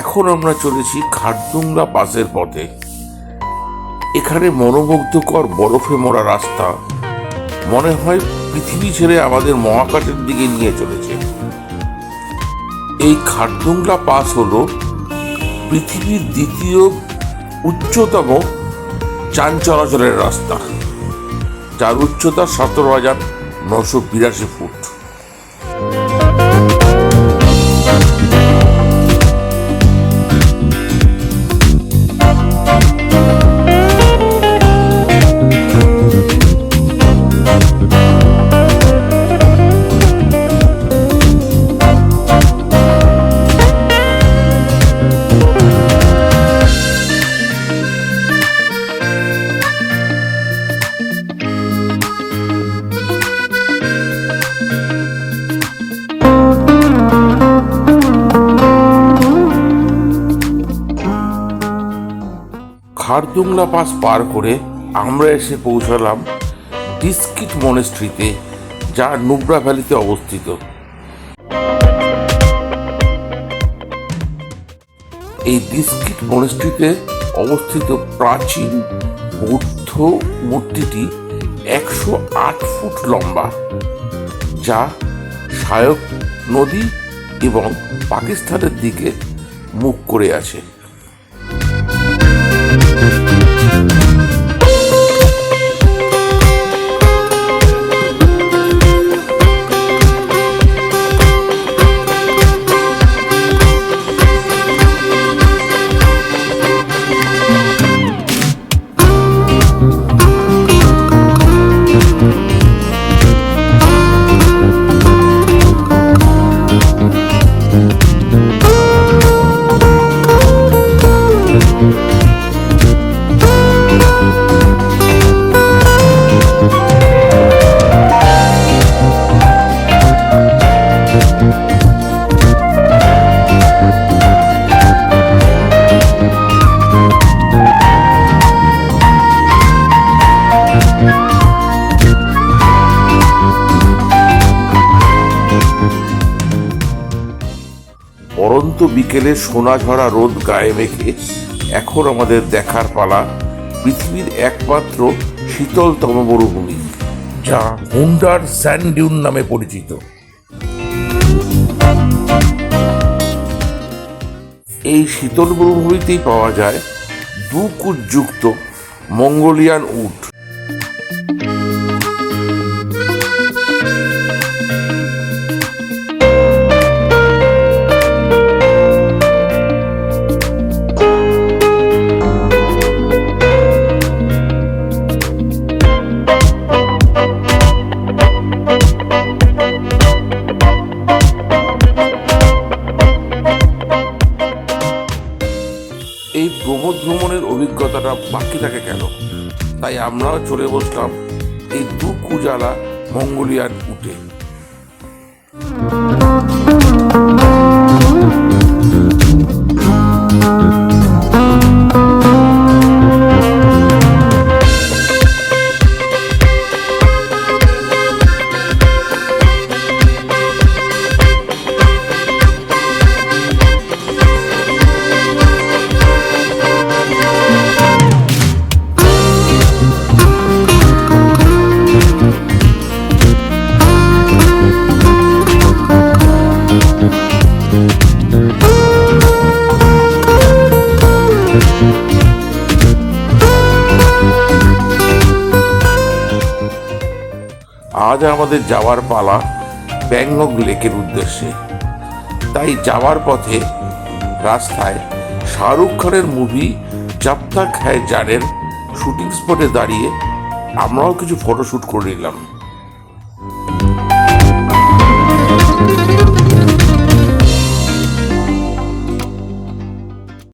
এখন আমরা চলেছি খারদুংলা পাসের পথে। এখানে মনোমুগ্ধকর বরফে মোড়া রাস্তা মনে হয় পৃথিবী ছেড়ে আমাদের মহাকাশের দিকে নিয়ে চলেছে। এই খারদুংলা পাস হলো পৃথিবীর দ্বিতীয় উচ্চতম যান চলাচলের রাস্তা, যার উচ্চতা 17,982 ফুট। খারদুংলা পাস পার করে আমরা এসে পৌঁছালাম ডিস্কিট মনেস্ট্রিতে, যা নুব্রা ভ্যালিতে অবস্থিত। এই ডিস্কিট মনেস্ট্রিতে অবস্থিত প্রাচীন বৌদ্ধ মূর্তিটি 108 ফুট লম্বা, যা সায়ক নদী এবং পাকিস্তানের দিকে মুখ করে আছে। পরন্ত বিকেলে সোনা ঝরা রোদ গায়ে মেখে এখন আমাদের দেখার পালা পৃথিবীর একমাত্র শীতলতম মরুভূমি, যা হুন্ডার স্যান্ড ডিউন নামে পরিচিত। এই শীতল মরুভূমিতেই পাওয়া যায় দুকুচযুক্ত মঙ্গোলিয়ান উট। এই প্রমোদ ভ্রমণের অভিজ্ঞতাটা বাকি থাকে কেন, তাই আমরাও চলে বসলাম এই দুকুজালা মঙ্গোলিয়ান উটে। আজ আমাদের যাওয়ার পালা প্যাংগং লেকের উদ্দেশ্যে। তাই যাওয়ার পথে রাস্তায় শাহরুখ খানের মুভি জব তক হ্যায় জানের শুটিং স্পটে দাঁড়িয়ে আমরাও কিছু ফটোশ্যুট করে নিলাম।